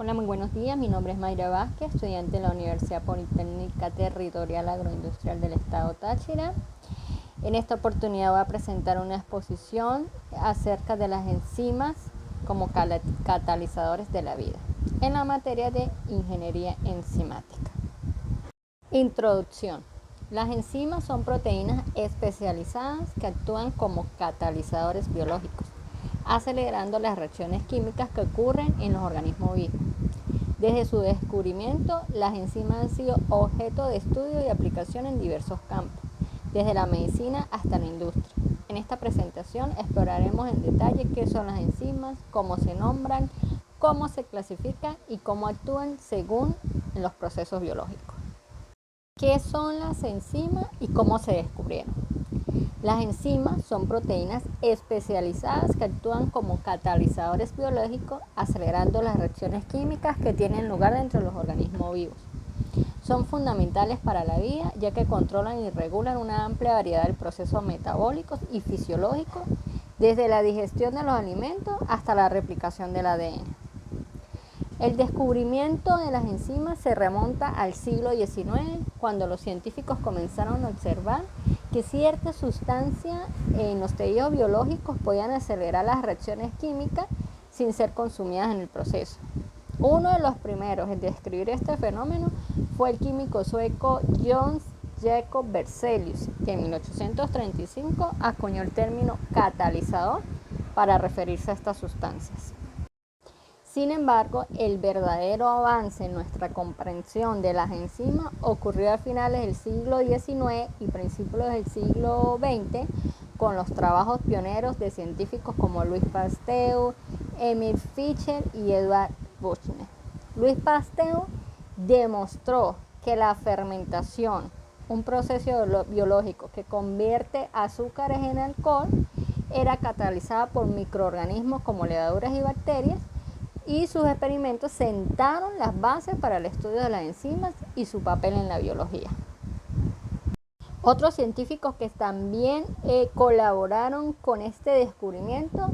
Hola, muy buenos días. Mi nombre es Mayra Vázquez, estudiante de la Universidad Politécnica Territorial Agroindustrial del Estado Táchira. En esta oportunidad voy a presentar una exposición acerca de las enzimas como catalizadores de la vida en la materia de ingeniería enzimática. Introducción. Las enzimas son proteínas especializadas que actúan como catalizadores biológicos, acelerando las reacciones químicas que ocurren en los organismos vivos. Desde su descubrimiento, las enzimas han sido objeto de estudio y aplicación en diversos campos, desde la medicina hasta la industria. En esta presentación exploraremos en detalle qué son las enzimas, cómo se nombran, cómo se clasifican y cómo actúan según los procesos biológicos. ¿Qué son las enzimas y cómo se descubrieron? Las enzimas son proteínas especializadas que actúan como catalizadores biológicos, acelerando las reacciones químicas que tienen lugar dentro de los organismos vivos. Son fundamentales para la vida, ya que controlan y regulan una amplia variedad de procesos metabólicos y fisiológicos, desde la digestión de los alimentos hasta la replicación del ADN. El descubrimiento de las enzimas se remonta al siglo XIX, cuando los científicos comenzaron a observar que ciertas sustancias en los tejidos biológicos podían acelerar las reacciones químicas sin ser consumidas en el proceso. Uno de los primeros en describir este fenómeno fue el químico sueco Jöns Jacob Berzelius, que en 1835 acuñó el término catalizador para referirse a estas sustancias. Sin embargo, el verdadero avance en nuestra comprensión de las enzimas ocurrió a finales del siglo XIX y principios del siglo XX, con los trabajos pioneros de científicos como Louis Pasteur, Emil Fischer y Edward Buchner. Louis Pasteur demostró que la fermentación, un proceso biológico que convierte azúcares en alcohol, era catalizada por microorganismos como levaduras y bacterias, y sus experimentos sentaron las bases para el estudio de las enzimas y su papel en la biología. Otros científicos que también colaboraron con este descubrimiento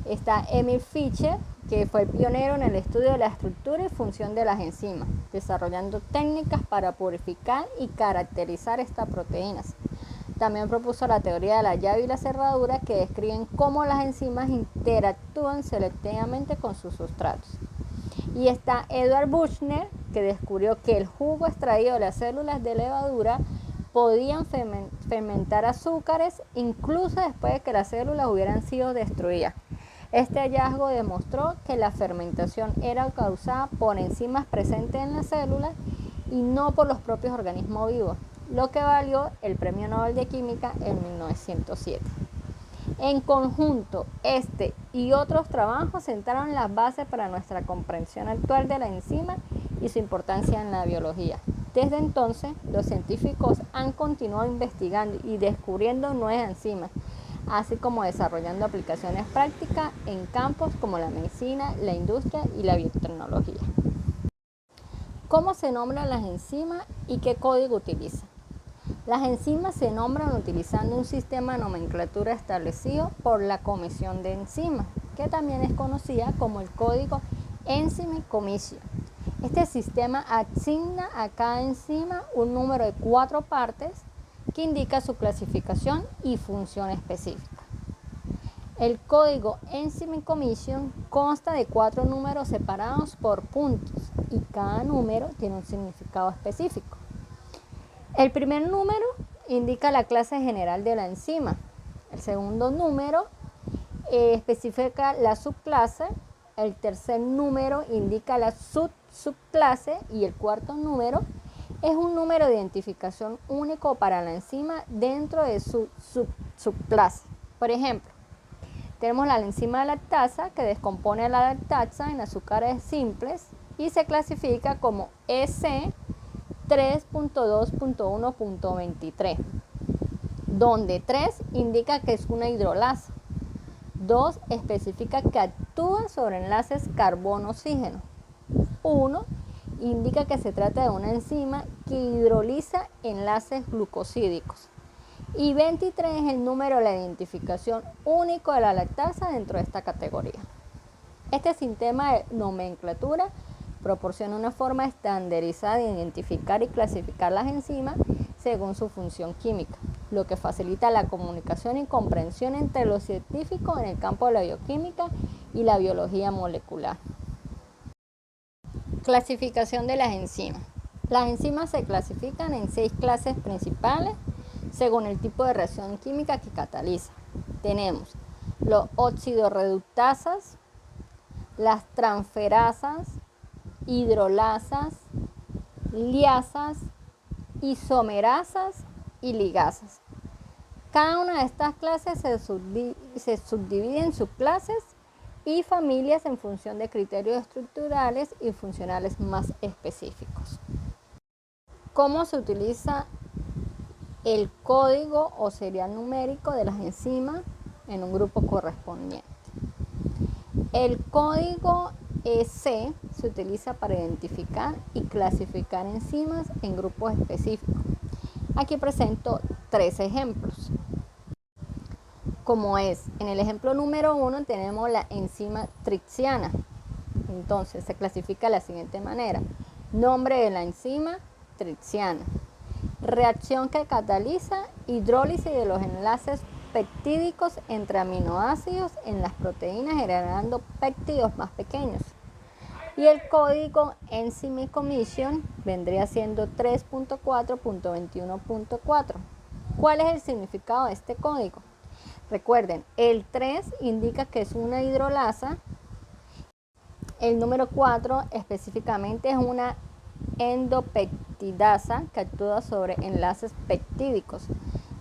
está Emil Fischer, que fue el pionero en el estudio de la estructura y función de las enzimas, desarrollando técnicas para purificar y caracterizar estas proteínas. También propuso la teoría de la llave y la cerradura, que describen cómo las enzimas interactúan selectivamente con sus sustratos. Y está Edward Buchner, que descubrió que el jugo extraído de las células de levadura podían fermentar azúcares incluso después de que las células hubieran sido destruidas. Este hallazgo demostró que la fermentación era causada por enzimas presentes en las células y no por los propios organismos vivos, lo que valió el Premio Nobel de Química en 1907. En conjunto, este y otros trabajos sentaron las bases para nuestra comprensión actual de la enzima y su importancia en la biología. Desde entonces, los científicos han continuado investigando y descubriendo nuevas enzimas, así como desarrollando aplicaciones prácticas en campos como la medicina, la industria y la biotecnología. ¿Cómo se nombran las enzimas y qué código utilizan? Las enzimas se nombran utilizando un sistema de nomenclatura establecido por la Comisión de Enzimas, que también es conocida como el código Enzyme Commission. Este sistema asigna a cada enzima un número de 4 partes que indica su clasificación y función específica. El código Enzyme Commission consta de 4 números separados por puntos y cada número tiene un significado específico. El primer número indica la clase general de la enzima. El segundo número especifica la subclase. El tercer número indica la subclase y el cuarto número es un número de identificación único para la enzima dentro de su subclase. Por ejemplo, tenemos la enzima lactasa, que descompone la lactasa en azúcares simples y se clasifica como EC 3.2.1.23, donde 3 indica que es una hidrolasa, 2 especifica que actúa sobre enlaces carbono-oxígeno, 1 indica que se trata de una enzima que hidroliza enlaces glucosídicos, y 23 es el número de la identificación único de la lactasa dentro de esta categoría. Este sistema de nomenclatura proporciona una forma estandarizada de identificar y clasificar las enzimas según su función química, lo que facilita la comunicación y comprensión entre los científicos en el campo de la bioquímica y la biología molecular. Clasificación de las enzimas. Las enzimas se clasifican en 6 clases principales según el tipo de reacción química que cataliza. Tenemos los oxidorreductasas, las transferasas, hidrolasas, liasas, isomerasas y ligasas. Cada una de estas clases se subdivide en subclases y familias en función de criterios estructurales y funcionales más específicos. ¿Cómo se utiliza el código o serial numérico de las enzimas en un grupo correspondiente? El código EC se utiliza para identificar y clasificar enzimas en grupos específicos. Aquí presento 3 ejemplos. Como es, en el ejemplo número 1 tenemos la enzima tripsiana. Entonces se clasifica de la siguiente manera. Nombre de la enzima, tripsiana. Reacción que cataliza, hidrólisis de los enlaces peptídicos entre aminoácidos en las proteínas generando péptidos más pequeños. Y el código Enzyme Commission vendría siendo 3.4.21.4. ¿Cuál es el significado de este código? Recuerden, el 3 indica que es una hidrolasa, el número 4 específicamente es una endopeptidasa que actúa sobre enlaces peptídicos.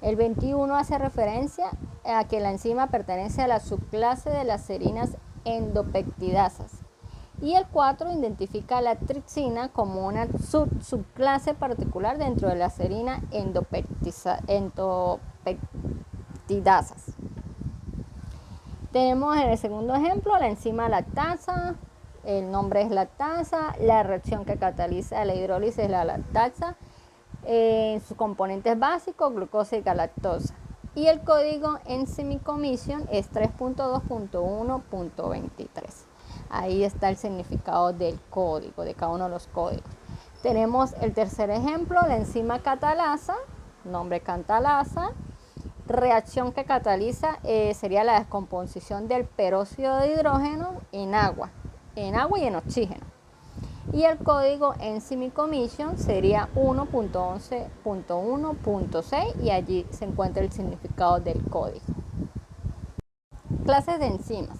El 21 hace referencia a que la enzima pertenece a la subclase de las serinas endopeptidasas. Y el 4 identifica a la tripsina como una subclase particular dentro de la serina endopeptidasas. Tenemos en el segundo ejemplo la enzima lactasa, el nombre es lactasa, la reacción que cataliza la hidrólisis es la lactasa, en sus componentes básicos, glucosa y galactosa. Y el código Enzyme Commission es 3.2.1.23. Ahí está el significado del código, de cada uno de los códigos. Tenemos el tercer ejemplo, la enzima catalasa, nombre catalasa. Reacción que cataliza sería la descomposición del peróxido de hidrógeno en agua y en oxígeno. Y el código Enzyme Commission sería 1.11.1.6 y allí se encuentra el significado del código. Clases de enzimas.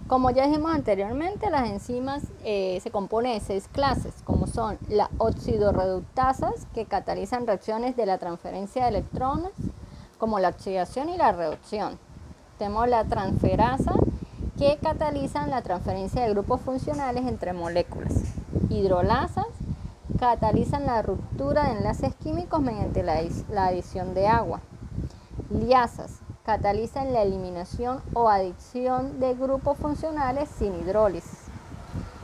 Como ya dijimos anteriormente, las enzimas se componen de 6 clases, como son las oxidorreductasas, que catalizan reacciones de la transferencia de electrones, como la oxidación y la reducción. Tenemos la transferasa, que catalizan la transferencia de grupos funcionales entre moléculas. Hidrolasas catalizan la ruptura de enlaces químicos mediante la adición de agua. Liasas catalizan la eliminación o adición de grupos funcionales sin hidrólisis.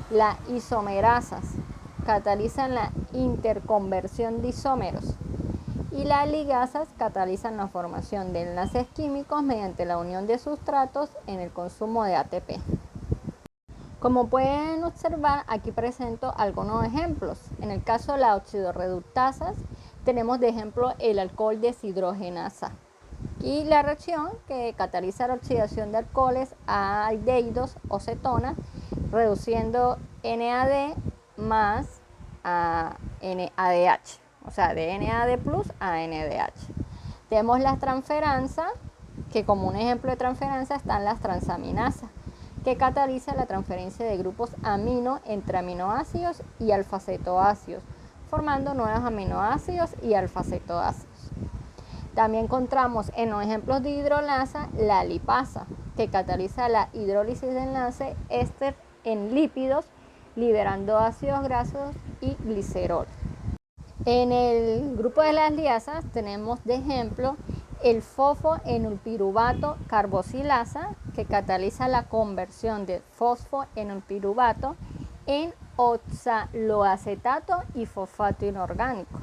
Las isomerasas catalizan la interconversión de isómeros. Y las ligasas catalizan la formación de enlaces químicos mediante la unión de sustratos en el consumo de ATP. Como pueden observar, aquí presento algunos ejemplos. En el caso de las oxidorreductasas, tenemos de ejemplo el alcohol deshidrogenasa y la reacción que cataliza la oxidación de alcoholes a aldehídos o cetonas, reduciendo NAD más a NADH, o sea, de NAD+ a NADH. Tenemos la transferasa, que como un ejemplo de transferasa están las transaminasas, que cataliza la transferencia de grupos amino entre aminoácidos y alfa-cetoácidos, formando nuevos aminoácidos y alfa-cetoácidos. También encontramos en los ejemplos de hidrolasa la lipasa, que cataliza la hidrólisis de enlace éster en lípidos, liberando ácidos grasos y glicerol. En el grupo de las liasas tenemos de ejemplo el fosfoenolpiruvato carboxilasa, que cataliza la conversión de fosfoenolpiruvato en oxaloacetato y fosfato inorgánico.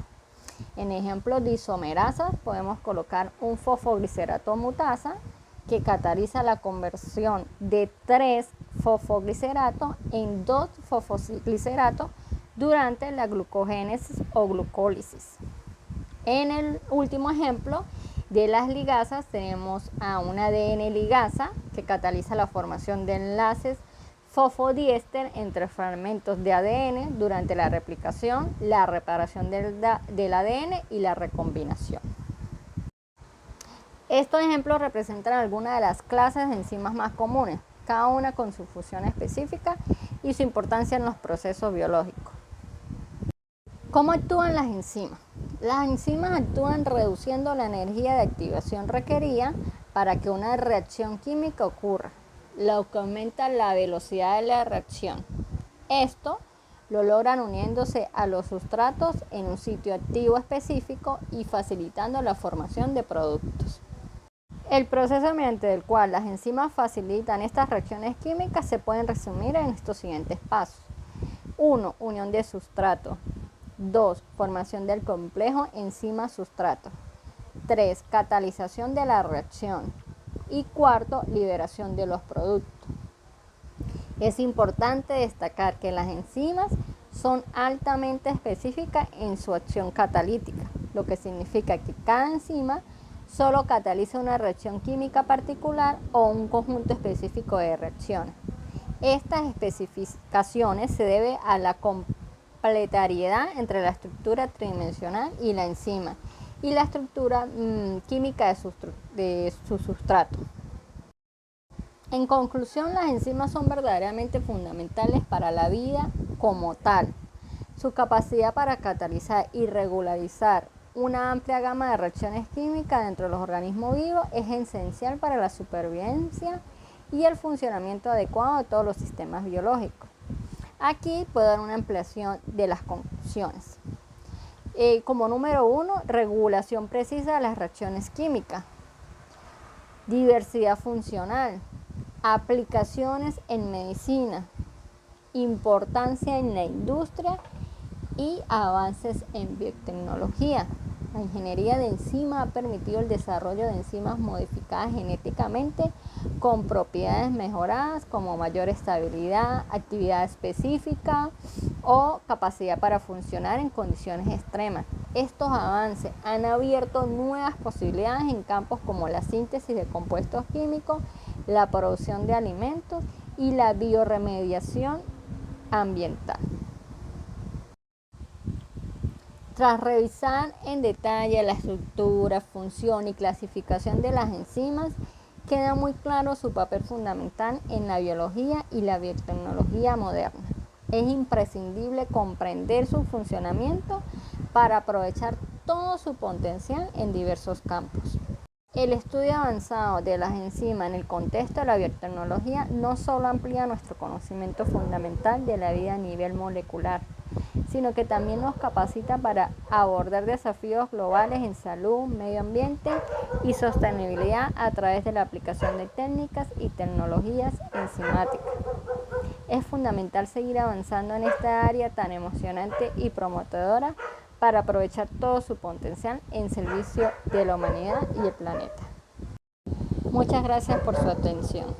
En ejemplos de isomerasas podemos colocar un fosfoglicerato mutasa, que cataliza la conversión de 3 fosfoglicerato en 2-fosfoglicerato durante la glucogénesis o glucólisis. En el último ejemplo de las ligasas tenemos a una ADN ligasa que cataliza la formación de enlaces fosfodiéster entre fragmentos de ADN durante la replicación, la reparación del ADN y la recombinación. Estos ejemplos representan algunas de las clases de enzimas más comunes, cada una con su función específica y su importancia en los procesos biológicos. ¿Cómo actúan las enzimas? Las enzimas actúan reduciendo la energía de activación requerida para que una reacción química ocurra, lo que aumenta la velocidad de la reacción. Esto lo logran uniéndose a los sustratos en un sitio activo específico y facilitando la formación de productos. El proceso mediante el cual las enzimas facilitan estas reacciones químicas se pueden resumir en estos siguientes pasos. 1. Unión de sustrato. 2. Formación del complejo enzima-sustrato. 3. Catalización de la reacción. Y 4. Liberación de los productos. Es importante destacar que las enzimas son altamente específicas en su acción catalítica, lo que significa que cada enzima solo cataliza una reacción química particular o un conjunto específico de reacciones. Estas especificaciones se deben a la complementariedad entre la estructura tridimensional y la enzima y la estructura química de su sustrato. En conclusión, las enzimas son verdaderamente fundamentales para la vida como tal. Su capacidad para catalizar y regularizar una amplia gama de reacciones químicas dentro de los organismos vivos es esencial para la supervivencia y el funcionamiento adecuado de todos los sistemas biológicos. Aquí puedo dar una ampliación de las conclusiones. Como número 1, regulación precisa de las reacciones químicas, diversidad funcional, aplicaciones en medicina, importancia en la industria y avances en biotecnología. La ingeniería de enzimas ha permitido el desarrollo de enzimas modificadas genéticamente con propiedades mejoradas como mayor estabilidad, actividad específica o capacidad para funcionar en condiciones extremas. Estos avances han abierto nuevas posibilidades en campos como la síntesis de compuestos químicos, la producción de alimentos y la bioremediación ambiental. Tras revisar en detalle la estructura, función y clasificación de las enzimas, queda muy claro su papel fundamental en la biología y la biotecnología moderna. Es imprescindible comprender su funcionamiento para aprovechar todo su potencial en diversos campos. El estudio avanzado de las enzimas en el contexto de la biotecnología no solo amplía nuestro conocimiento fundamental de la vida a nivel molecular, sino que también nos capacita para abordar desafíos globales en salud, medio ambiente y sostenibilidad a través de la aplicación de técnicas y tecnologías enzimáticas. Es fundamental seguir avanzando en esta área tan emocionante y prometedora para aprovechar todo su potencial en servicio de la humanidad y el planeta. Muchas gracias por su atención.